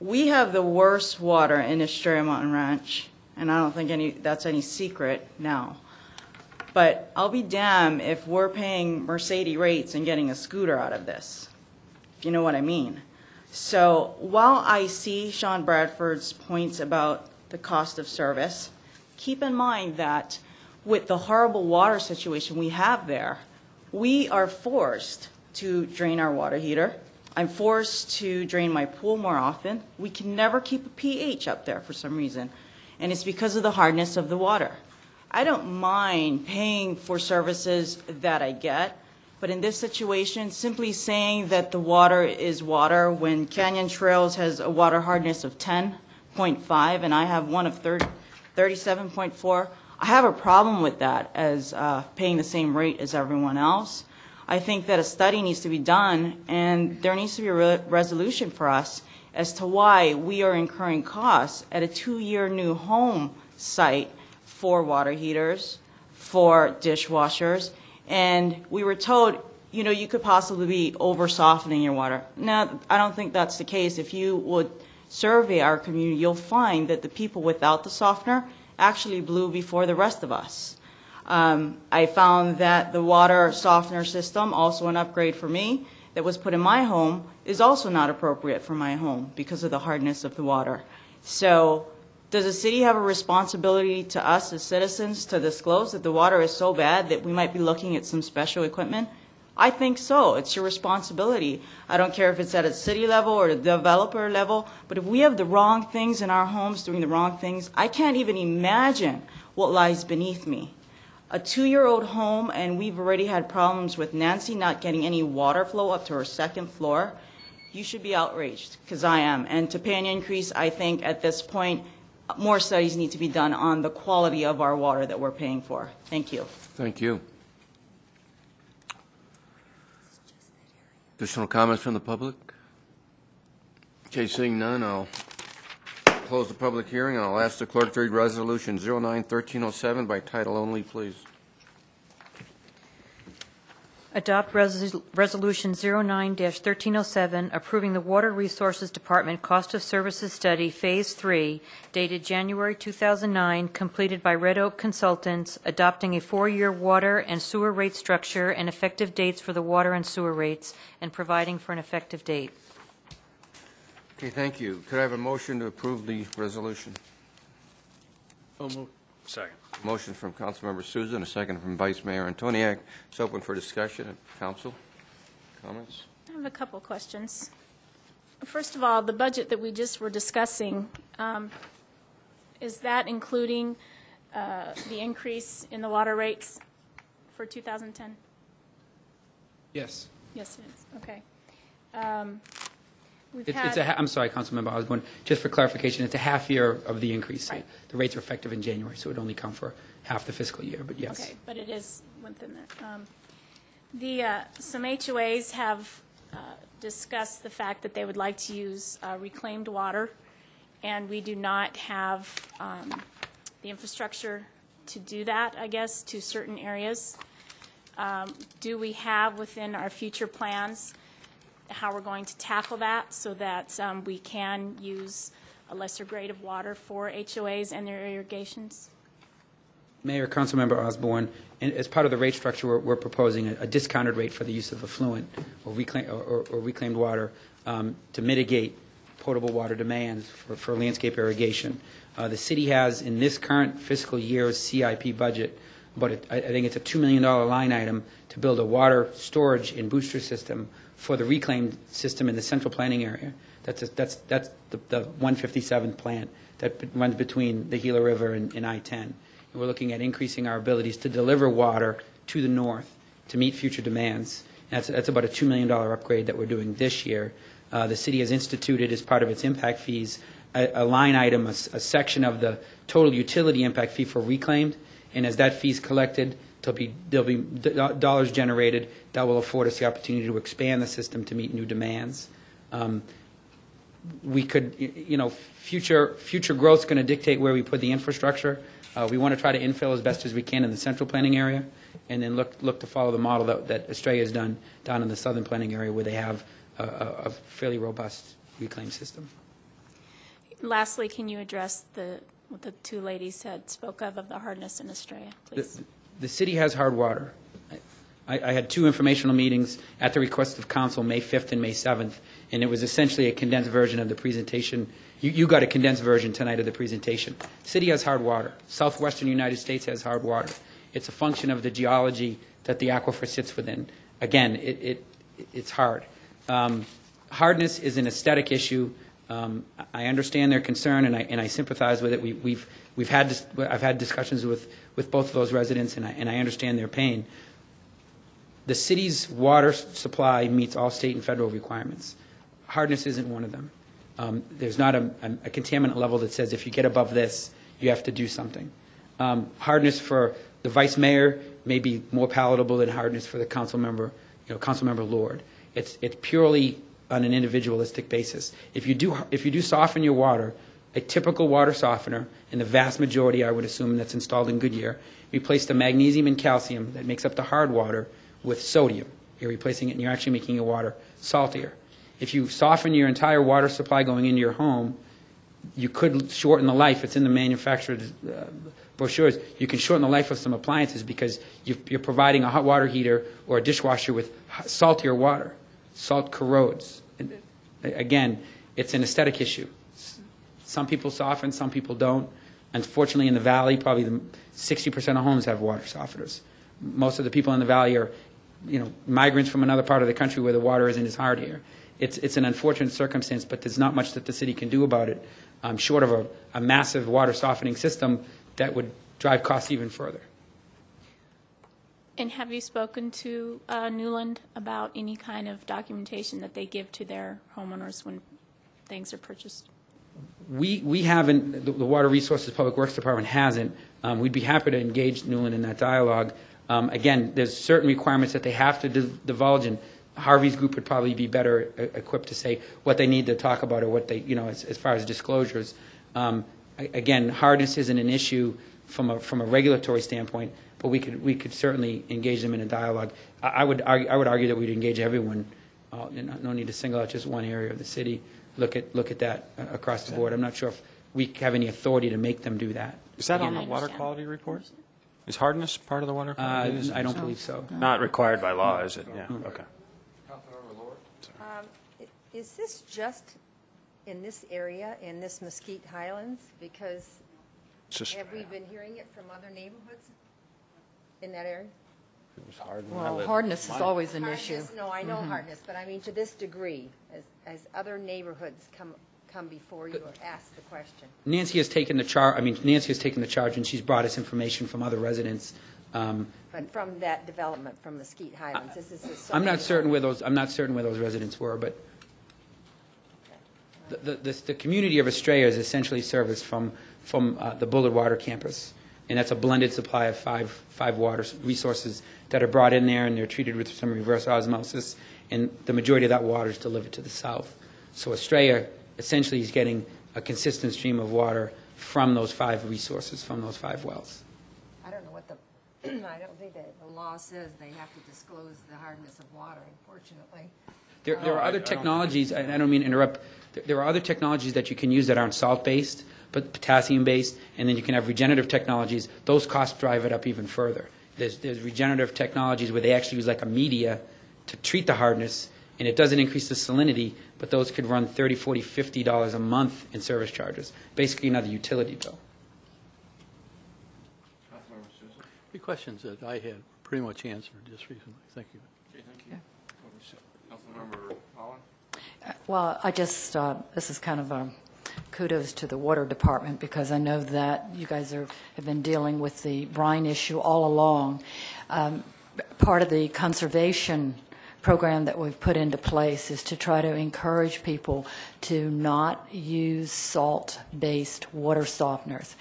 S9: we have the worst water in Estrella Mountain Ranch, and I don't think that's any secret now. But I'll be damned if we're paying Mercedes rates and getting a scooter out of this, if you know what I mean. So while I see Sean Bradford's points about the cost of service, keep in mind that with the horrible water situation we have there, we are forced to drain our water heater. I'm forced to drain my pool more often. We can never keep a pH up there for some reason, and it's because of the hardness of the water. I don't mind paying for services that I get, but in this situation, simply saying that the water is water when Canyon Trails has a water hardness of 10.5 and I have one of 37.4, I have a problem with that as paying the same rate as everyone else. I think that a study needs to be done, and there needs to be a resolution for us as to why we are incurring costs at a 2-year new home site for water heaters, for dishwashers, and we were told, you know, you could possibly be over-softening your water. Now, I don't think that's the case. If you would survey our community, you'll find that the people without the softener actually blew before the rest of us. I found that the water softener system, also an upgrade for me, that was put in my home is also not appropriate for my home because of the hardness of the water. So Does the city have a responsibility to us as citizens to disclose that the water is so bad that we might be looking at some special equipment? I think so. It's your responsibility. I don't care if it's at a city level or the developer level, but if we have the wrong things in our homes, doing the wrong things, I can't even imagine what lies beneath me. A 2-year-old home, and we've already had problems with Nancy not getting any water flow up to her second floor. You should be outraged, because I am. And to pay an increase, I think at this point, more studies need to be done on the quality of our water that we're paying for. Thank you.
S1: Thank you. Additional comments from the public? Okay, seeing none, I'll close the public hearing, and I'll ask the clerk to read Resolution 09-1307 by title only, please.
S4: Adopt Resolution 09-1307, approving the Water Resources Department Cost of Services Study, Phase 3, dated January 2009, completed by Red Oak Consultants, adopting a 4-year water and sewer rate structure and effective dates for the water and sewer rates, and providing for an effective date.
S1: Okay, thank you. Could I have a motion to approve the resolution?
S5: Second.
S1: Motion from Councilmember Souza and a second from Vice Mayor Antoniak. It's open for discussion. Council, comments?
S6: I have a couple questions. First of all, the budget that we just were discussing, is that including the increase in the water rates for 2010?
S7: Yes.
S6: Yes, it is. Okay.
S7: I'm sorry, Councilmember Osborne. Just for clarification, it's a half year of the increase.
S6: Right.
S7: The rates are effective in January, so it would only come for half the fiscal year, but yes.
S6: Okay, but it is within that. Some HOAs have discussed the fact that they would like to use reclaimed water, and we do not have the infrastructure to do that, I guess, to certain areas. Do we have within our future plans how we're going to tackle that so that we can use a lesser grade of water for HOAs and their irrigations?
S7: Mayor, Councilmember Osborne, and as part of the rate structure, we're proposing a discounted rate for the use of effluent or reclaimed water to mitigate potable water demands for landscape irrigation. The city has, in this current fiscal year's CIP budget, but I think it's a $2 million line item to build a water storage and booster system for the reclaimed system in the central planning area. That's the 157th plant that runs between the Gila River and I-10. And we're looking at increasing our abilities to deliver water to the north to meet future demands. And that's about a $2 million upgrade that we're doing this year. The city has instituted, as part of its impact fees, a line item, a section of the total utility impact fee for reclaimed. And as that fee is collected, there'll be dollars generated that will afford us the opportunity to expand the system to meet new demands. We could, future growth is going to dictate where we put the infrastructure. We want to try to infill as best as we can in the central planning area, and then look to follow the model that Australia has done down in the southern planning area, where they have a fairly robust reclaim system.
S6: Lastly, can you address what the two ladies spoke of the hardness in Australia, please?
S7: The city has hard water. I had 2 informational meetings at the request of council, May 5th and May 7th, and it was essentially a condensed version of the presentation. You got a condensed version tonight of the presentation. The city has hard water. Southwestern United States has hard water. It's a function of the geology that the aquifer sits within. Again, it's hard. Hardness is an aesthetic issue. I understand their concern, and I sympathize with it. I've had discussions with both of those residents, and I understand their pain. The city's water supply meets all state and federal requirements. Hardness isn't one of them. There's not a contaminant level that says if you get above this, you have to do something. Hardness for the vice mayor may be more palatable than hardness for the council member, Councilmember Lord. It's purely on an individualistic basis. If you do soften your water, a typical water softener, in the vast majority, I would assume, that's installed in Goodyear, replace the magnesium and calcium that makes up the hard water with sodium. You're replacing it, and you're actually making your water saltier. If you soften your entire water supply going into your home, you could shorten the life. It's in the manufacturer's brochures. You can shorten the life of some appliances because you're providing a hot water heater or a dishwasher with saltier water. Salt corrodes. Again, it's an aesthetic issue. Some people soften, some people don't. Unfortunately, in the valley, probably 60% of homes have water softeners. Most of the people in the valley are, migrants from another part of the country where the water isn't as hard here. It's an unfortunate circumstance, but there's not much that the city can do about it, short of a massive water softening system that would drive costs even further.
S6: And have you spoken to Newland about any kind of documentation that they give to their homeowners when things are purchased?
S7: We haven't, the Water Resources Public Works Department hasn't. We'd be happy to engage Newland in that dialogue. Again, there's certain requirements that they have to divulge, and Harvey's group would probably be better equipped to say what they need to talk about or what they, as far as disclosures. Again, hardness isn't an issue from a regulatory standpoint, but we could certainly engage them in a dialogue. I would argue that we'd engage everyone. No need to single out just one area of the city. Look at that across the board. I'm not sure if we have any authority to make them do that.
S5: Is that on
S6: Again,
S5: the
S6: I
S5: water
S6: understand.
S5: quality report? Is hardness part of the water quality?
S7: I don't believe so.
S5: Not required by law, is it? Yeah, okay.
S2: Is this just in this area, in this Mesquite Highlands? Because
S5: It's just,
S2: have we been hearing it from other neighborhoods in that area?
S5: it was hard when I
S3: Well,
S5: lived.
S3: hardness is always an issue.
S2: Hardness, no, I know hardness, but I mean to this degree, as other neighborhoods come before you or ask the question.
S7: Nancy has taken the charge. Nancy has taken the charge, and she's brought us information from other residents.
S2: But from that development, from Mesquite Highlands, this is so
S7: I'm
S2: many
S7: not certain
S2: homes.
S7: where those residents were, but the community of Estrella is essentially serviced from the Bullard Water Campus, and that's a blended supply of five water resources that are brought in there, and they're treated with some reverse osmosis, and the majority of that water is delivered to the south. So Estrella essentially is getting a consistent stream of water from those 5 resources, from those 5 wells.
S2: I don't know what I don't think that the law says they have to disclose the hardness of water, unfortunately.
S7: There are other technologies, and I don't mean to interrupt, there are other technologies that you can use that aren't salt-based, but potassium-based, and then you can have regenerative technologies. Those costs drive it up even further. There's regenerative technologies where they actually use like a media to treat the hardness, and it doesn't increase the salinity, but those could run $30, $40, $50 a month in service charges. Basically another utility bill.
S10: The questions that I had pretty much answered just recently. Thank you.
S1: Councilmember Holland?
S3: Well, I just, this is kind of a kudos to the Water Department, because I know that you guys have been dealing with the brine issue all along. Part of the conservation program that we've put into place is to try to encourage people to not use salt-based water softeners.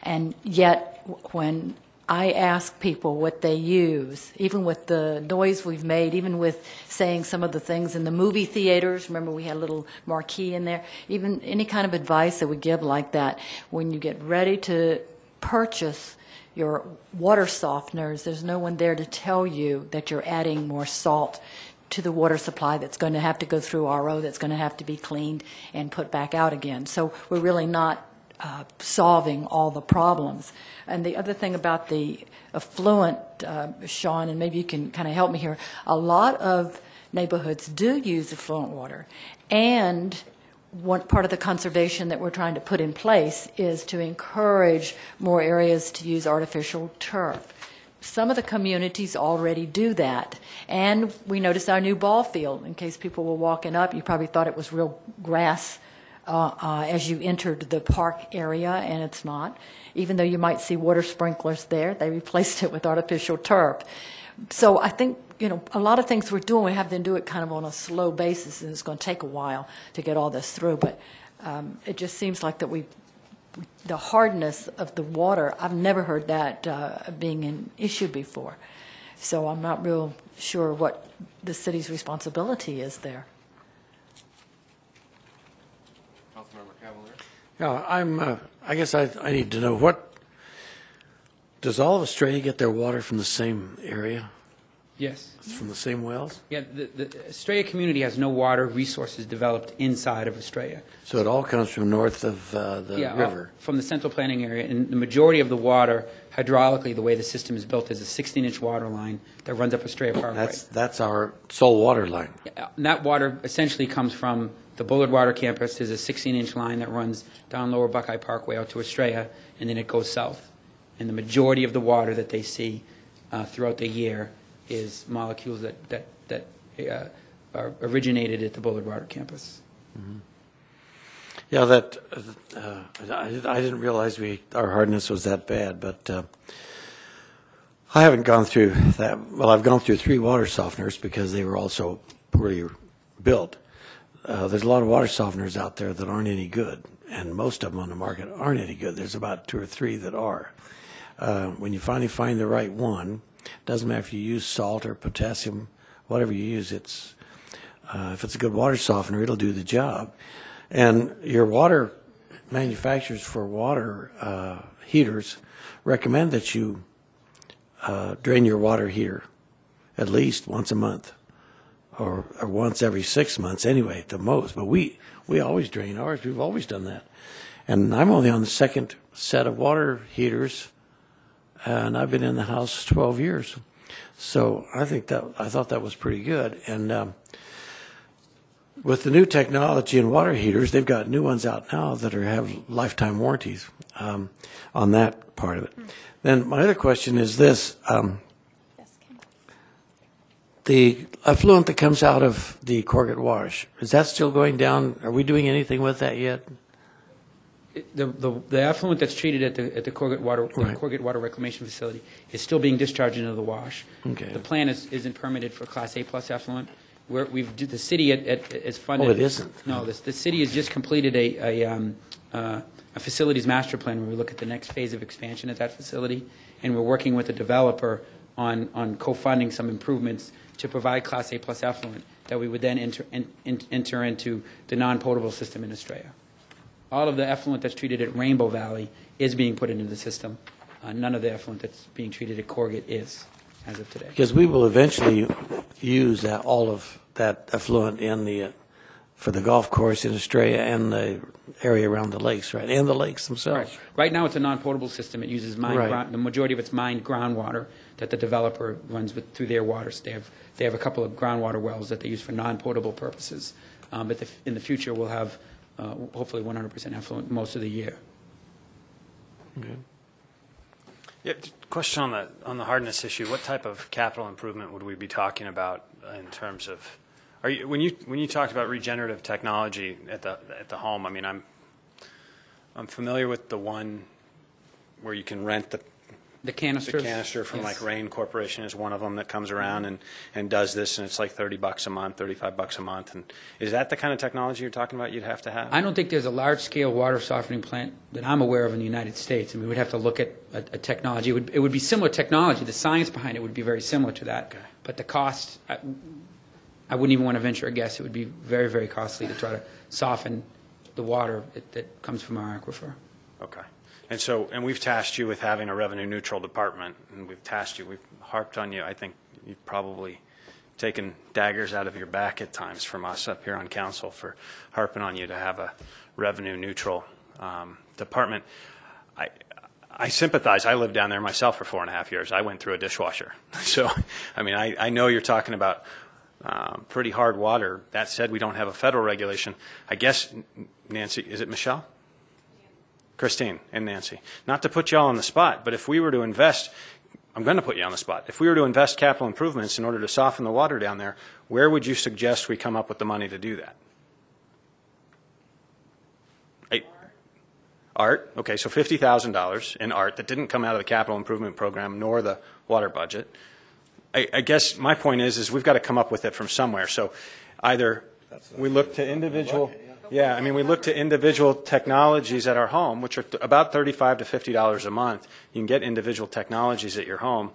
S3: And yet, when I ask people what they use, even with the noise we've made, even with saying some of the things in the movie theaters, remember we had a little marquee in there, even any kind of advice that we give like that, when you get ready to purchase your water softeners, there's no one there to tell you that you're adding more salt to the water supply that's going to have to go through RO, that's going to have to be cleaned and put back out again. So we're really not solving all the problems. And the other thing about the effluent, Sean, and maybe you can kind of help me here, a lot of neighborhoods do use effluent water. And one part of the conservation that we're trying to put in place is to encourage more areas to use artificial turf. Some of the communities already do that. And we noticed our new ball field. In case people were walking up, you probably thought it was real grass as you entered the park area, and it's not. Even though you might see water sprinklers there, they replaced it with artificial turf. So I think, a lot of things we're doing, we have to do it kind of on a slow basis, and it's going to take a while to get all this through. But it just seems like that the hardness of the water, I've never heard that being an issue before. So I'm not real sure what the city's responsibility is there.
S1: Councilmember Cavalier?
S10: Yeah, I guess I need to know does all of Australia get their water from the same area?
S7: Yes.
S10: From the same wells?
S7: Yeah, the Estrella community has no water resources developed inside of Estrella.
S10: So it all comes from north of the river?
S7: From the central planning area. And the majority of the water, hydraulically, the way the system is built, is a 16-inch water line that runs up Estrella Parkway.
S10: That's our sole water line.
S7: And that water essentially comes from The Bullard Water Campus is a 16-inch line that runs down Lower Buckeye Parkway out to Estrella, and then it goes south. And the majority of the water that they see throughout the year is molecules that are originated at the Bullard Water Campus.
S10: Yeah, that I didn't realize our hardness was that bad, but I haven't gone through that. Well, I've gone through 3 water softeners because they were also poorly built. There's a lot of water softeners out there that aren't any good, and most of them on the market aren't any good. There's about 2 or 3 that are. When you finally find the right one, doesn't matter if you use salt or potassium, whatever you use, if it's a good water softener, it'll do the job. And your water manufacturers for water heaters recommend that you drain your water heater at least once a month, or once every 6 months anyway, at the most. But we always drain ours. We've always done that. And I'm only on the second set of water heaters, and I've been in the house 12 years. So I thought that was pretty good. And with the new technology in water heaters, they've got new ones out now that have lifetime warranties on that part of it. Then my other question is this. The effluent that comes out of the Corgott Wash, is that still going down? Are we doing anything with that yet?
S7: The effluent that's treated at the Corgott Water,
S10: Right.
S7: the Corgott Water Reclamation Facility is still being discharged into the wash.
S10: Okay.
S7: The plant isn't permitted for Class A plus effluent. The city is funded.
S10: Oh, it isn't?
S7: No, the city has just completed a facilities master plan where we look at the next phase of expansion at that facility, and we're working with the developer on co-funding some improvements to provide Class A plus effluent that we would then enter into the non-potable system in Estrella. All of the effluent that's treated at Rainbow Valley is being put into the system. None of the effluent that's being treated at Corgott is, as of today.
S10: Because we will eventually use all of that effluent for the golf course in Estrella and the area around the lakes, right? And the lakes themselves.
S7: Right now, it's a non-potable system. It uses
S10: Right.
S7: the majority of it's mined groundwater that the developer runs through their waters. They have a couple of groundwater wells that they use for non-potable purposes. But in the future, we'll have hopefully 100% effluent most of the year.
S10: Okay.
S5: Yeah, question on the hardness issue. What type of capital improvement would we be talking about in terms of? When you talked about regenerative technology at the home? I mean, I'm familiar with the one where you can rent
S7: The canisters?
S5: The canister from
S7: Yes.
S5: like Rain Corporation is one of them that comes around and does this, and it's like $30 a month, $35 a month. And is that the kind of technology you're talking about you'd have to have?
S7: I don't think there's a large-scale water softening plant that I'm aware of in the United States. I mean, we'd have to look at a technology. It would be similar technology. The science behind it would be very similar to that.
S5: Okay.
S7: But the cost, I wouldn't even want to venture a guess. It would be very, very costly to try to soften the water that comes from our aquifer.
S5: Okay. And we've tasked you with having a revenue-neutral department, and we've harped on you. I think you've probably taken daggers out of your back at times from us up here on council for harping on you to have a revenue-neutral department. I sympathize. I lived down there myself for 4.5 years. I went through a dishwasher. So, I mean, I know you're talking about pretty hard water. That said, we don't have a federal regulation. I guess, Nancy, is it Michelle? Christine and Nancy, not to put you all on the spot, but if we were to invest, I'm going to put you on the spot. If we were to invest capital improvements in order to soften the water down there, where would you suggest we come up with the money to do that? Art. Okay, so $50,000 in art that didn't come out of the capital improvement program nor the water budget. I guess my point is we've got to come up with it from somewhere. So either we look to individual. Yeah, I mean, we look to individual technologies at our home, which are about $35 to $50 a month. You can get individual technologies at your home,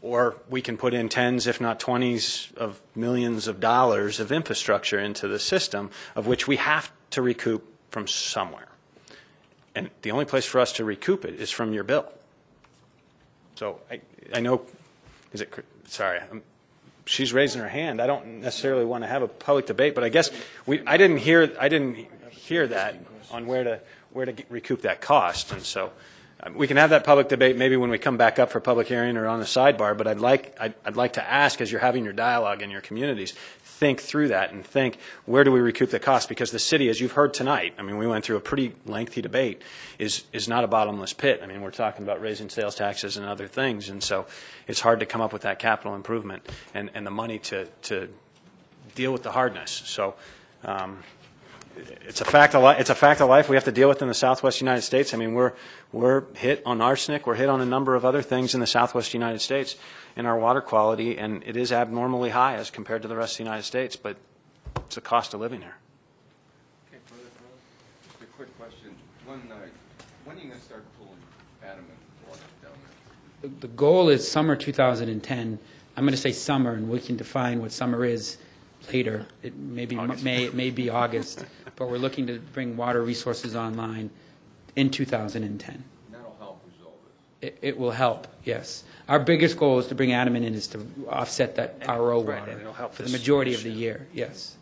S5: or we can put in tens, if not 20s of millions of dollars of infrastructure into the system, of which we have to recoup from somewhere. And the only place for us to recoup it is from your bill. So I know, sorry, she's raising her hand. I don't necessarily want to have a public debate, but I guess I didn't hear that on where to recoup that cost, and so we can have that public debate maybe when we come back up for public hearing or on the sidebar. But I'd like to ask, as you're having your dialogue in your communities, think through that and think, where do we recoup the cost? Because the city, as you've heard tonight, I mean, we went through a pretty lengthy debate, is not a bottomless pit. I mean, we're talking about raising sales taxes and other things, and so it's hard to come up with that capital improvement and the money to deal with the hardness. So it's a fact of life. It's a fact of life we have to deal with in the Southwest United States. I mean, we're hit on arsenic. We're hit on a number of other things in the Southwest United States in our water quality, and it is abnormally high as compared to the rest of the United States. But it's a cost of living here.
S1: Okay, just a quick question. When are you going to start pulling adamant water down there?
S7: The goal is summer 2010. I'm going to say summer, and we can define what summer is later. It may be May, it may be August, but we're looking to bring water resources online in 2010.
S1: That'll help resolve it.
S7: It will help, yes. Our biggest goal is to bring adamant in is to offset that RO
S5: Right,
S7: water
S5: and it'll help
S7: for the
S5: this
S7: majority of
S5: issue.
S7: the year, yes.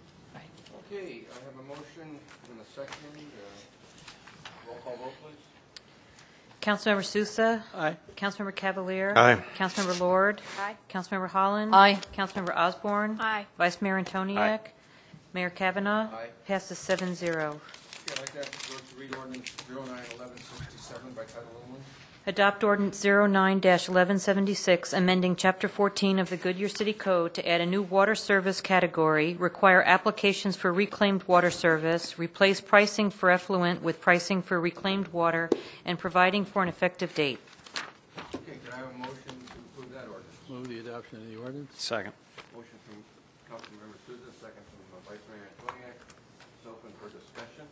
S1: Okay, I have a motion and a second. Roll call vote, please.
S4: Councilmember Sousa.
S10: Aye.
S4: Councilmember Cavalier.
S10: Aye.
S4: Councilmember Lord.
S2: Aye.
S4: Councilmember Holland.
S3: Aye.
S4: Councilmember Osborne.
S6: Aye.
S4: Vice Mayor Antoniak. Mayor Kavanaugh.
S1: Aye.
S4: Passes 7-0.
S1: Okay, I'd like to ask the clerk to read ordinance 09-1167 by title only.
S4: Adopt ordinance 09-1176, amending Chapter 14 of the Goodyear City Code to add a new water service category, require applications for reclaimed water service, replace pricing for effluent with pricing for reclaimed water, and providing for an effective date.
S1: Okay, can I have a motion to approve that ordinance?
S11: Move the adoption of the ordinance.
S5: Second.
S1: Motion from Councilmember Souza, second from Vice Mayor Antoniak. It's open for discussion.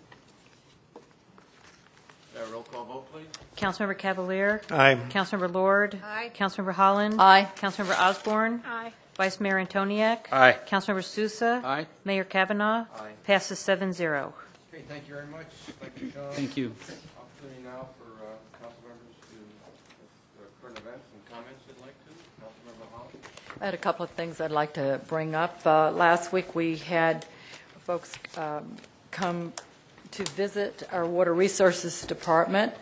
S1: Roll call vote, please.
S4: Councilmember Cavalier.
S10: Aye.
S4: Councilmember Lord.
S2: Aye.
S4: Councilmember Holland.
S3: Aye.
S4: Councilmember Osborne.
S6: Aye.
S4: Vice Mayor Antoniak.
S5: Aye.
S4: Councilmember Sousa.
S11: Aye.
S4: Mayor Kavanaugh.
S1: Aye.
S4: Passes 7-0.
S1: Okay, thank you very much. Thank you, Sean.
S7: Thank you.
S1: Opportunity now for council members to current events and comments they'd like to. Councilmember Holland.
S3: I had a couple of things I'd like to bring up. Last week, we had folks come to visit our Water Resources Department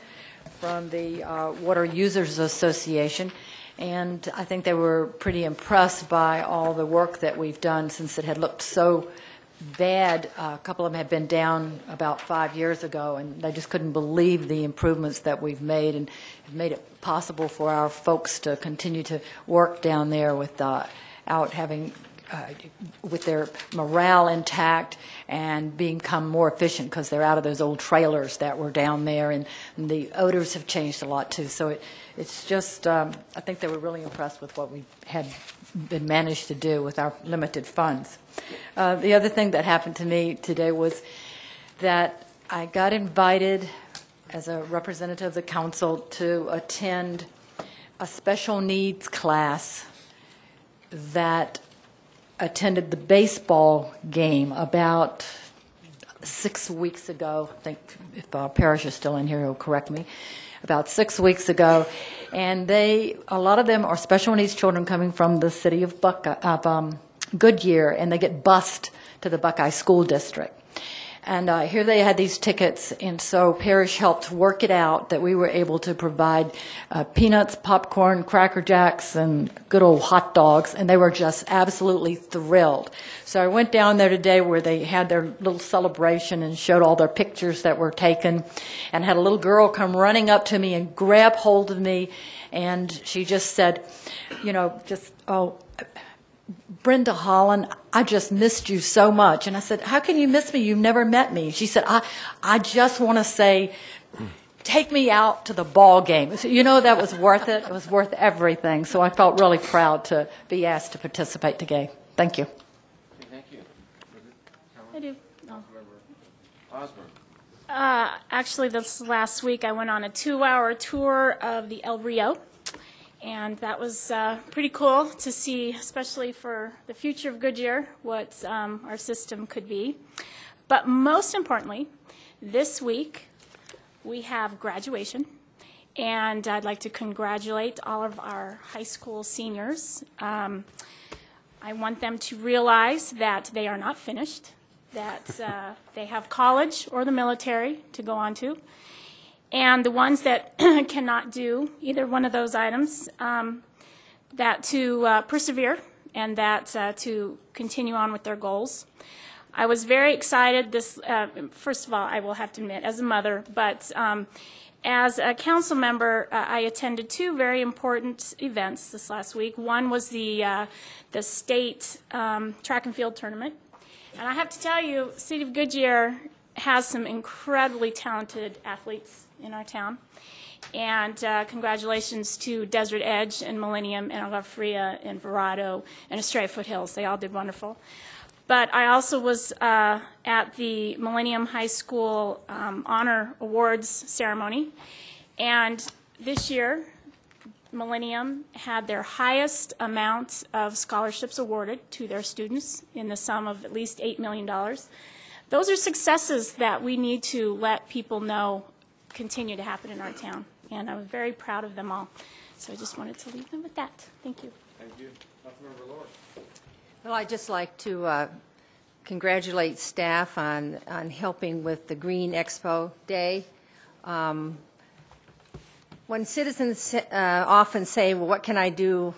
S3: from the Water Users Association, and I think they were pretty impressed by all the work that we've done since it had looked so bad. A couple of them had been down about 5 years ago, and they just couldn't believe the improvements that we've made, and have made it possible for our folks to continue to work down there without having with their morale intact and become more efficient because they're out of those old trailers that were down there, and the odors have changed a lot too. So it's just, I think they were really impressed with what we had been managed to do with our limited funds. The other thing that happened to me today was that I got invited as a representative of the council to attend a special needs class that attended the baseball game about 6 weeks ago. I think if Parrish is still in here, he'll correct me. About 6 weeks ago, and a lot of them are special needs children coming from the city of Goodyear, and they get bused to the Buckeye School District. And here they had these tickets, and so Parrish helped work it out that we were able to provide peanuts, popcorn, Cracker Jacks, and good old hot dogs, and they were just absolutely thrilled. So I went down there today where they had their little celebration and showed all their pictures that were taken, and had a little girl come running up to me and grab hold of me, and she just said, Brenda Holland, I just missed you so much. And I said, how can you miss me? You've never met me. She said, I just want to say, take me out to the ball game. So, that was worth it. It was worth everything. So I felt really proud to be asked to participate today. Thank you.
S1: Okay, thank you.
S6: I do. No.
S1: Osborne.
S6: Actually, this last week I went on a 2-hour tour of the El Rio, and that was pretty cool to see, especially for the future of Goodyear, what our system could be. But most importantly, this week we have graduation, and I'd like to congratulate all of our high school seniors. I want them to realize that they are not finished, that they have college or the military to go on to. And the ones that cannot do either one of those items, that to persevere and that to continue on with their goals. I was very excited this, first of all, I will have to admit, as a mother, but as a council member, I attended two very important events this last week. One was the state track and field tournament. And I have to tell you, City of Goodyear has some incredibly talented athletes in our town. And congratulations to Desert Edge and Millennium and Agua Fria and Verado and Estrella Foothills. They all did wonderful. But I also was at the Millennium High School Honor Awards ceremony. And this year, Millennium had their highest amount of scholarships awarded to their students in the sum of at least $8 million. Those are successes that we need to let people know continue to happen in our town. And I was very proud of them all. So I just wanted to leave them with that. Thank you.
S1: Thank you. Councilmember Lord.
S2: Well, I'd just like to congratulate staff on helping with the Green Expo Day. When citizens often say, well, what can I do?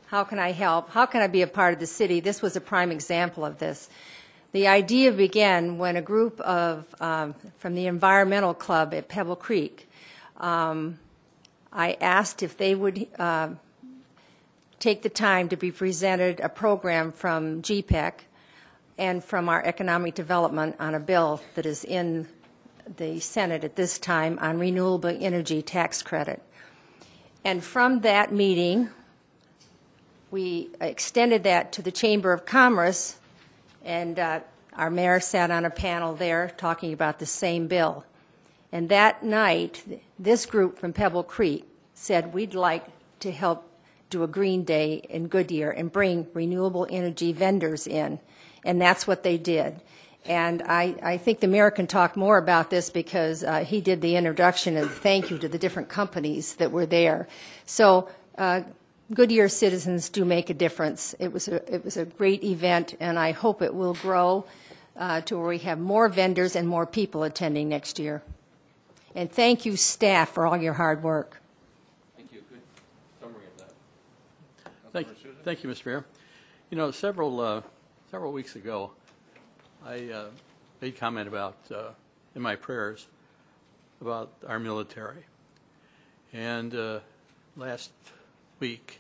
S2: How can I help? How can I be a part of the city? This was a prime example of this. The idea began when a group of, from the Environmental Club at Pebble Creek, I asked if they would take the time to be presented a program from GPEC and from our economic development on a bill that is in the Senate at this time on renewable energy tax credit. And from that meeting, we extended that to the Chamber of Commerce, and our mayor sat on a panel there talking about the same bill. And that night, this group from Pebble Creek said, we'd like to help do a green day in Goodyear and bring renewable energy vendors in. And that's what they did. And I think the mayor can talk more about this because he did the introduction and thank you to the different companies that were there. So Goodyear citizens do make a difference. It was a great event, and I hope it will grow to where we have more vendors and more people attending next year. And thank you, staff, for all your hard work.
S1: Thank you. Good summary of that.
S11: Thank you, Mr. Mayor. You know, several weeks ago, I made comment about, in my prayers, about our military. And last week,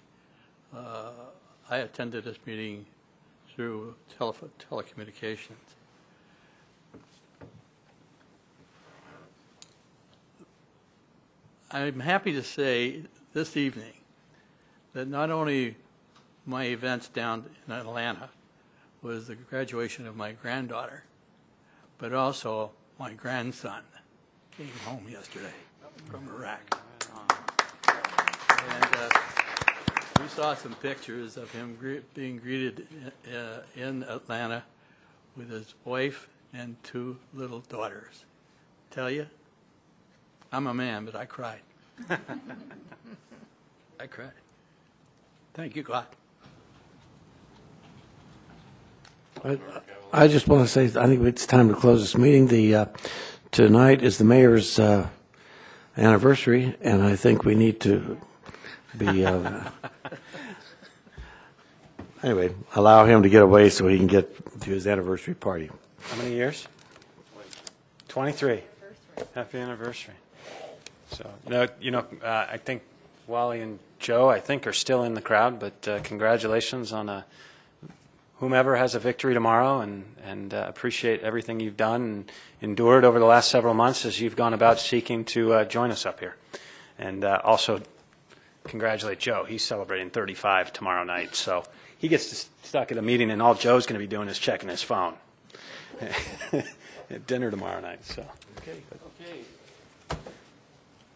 S11: I attended this meeting through telecommunications. I'm happy to say this evening that not only my events down in Atlanta was the graduation of my granddaughter, but also my grandson came home yesterday from Iraq. And we saw some pictures of him being greeted in Atlanta with his wife and two little daughters. Tell you, I'm a man, but I cried. I cried. Thank you, God.
S10: I just want to say, I think it's time to close this meeting. Tonight is the mayor's anniversary, and I think we need to be, anyway, allow him to get away so he can get to his anniversary party.
S5: How many years? 23. Happy anniversary. So, I think Wally and Joe, I think, are still in the crowd, but congratulations on whomever has a victory tomorrow, and appreciate everything you've done and endured over the last several months as you've gone about seeking to join us up here. And also congratulate Joe. He's celebrating 35 tomorrow night, so he gets stuck at a meeting, and all Joe's going to be doing is checking his phone at dinner tomorrow night. So.
S1: Okay.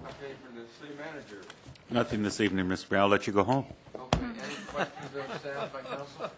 S1: Okay, for the city manager.
S12: Nothing this evening, Mr. Mayor. I'll let you go home.
S1: Okay. Any questions of staff by council?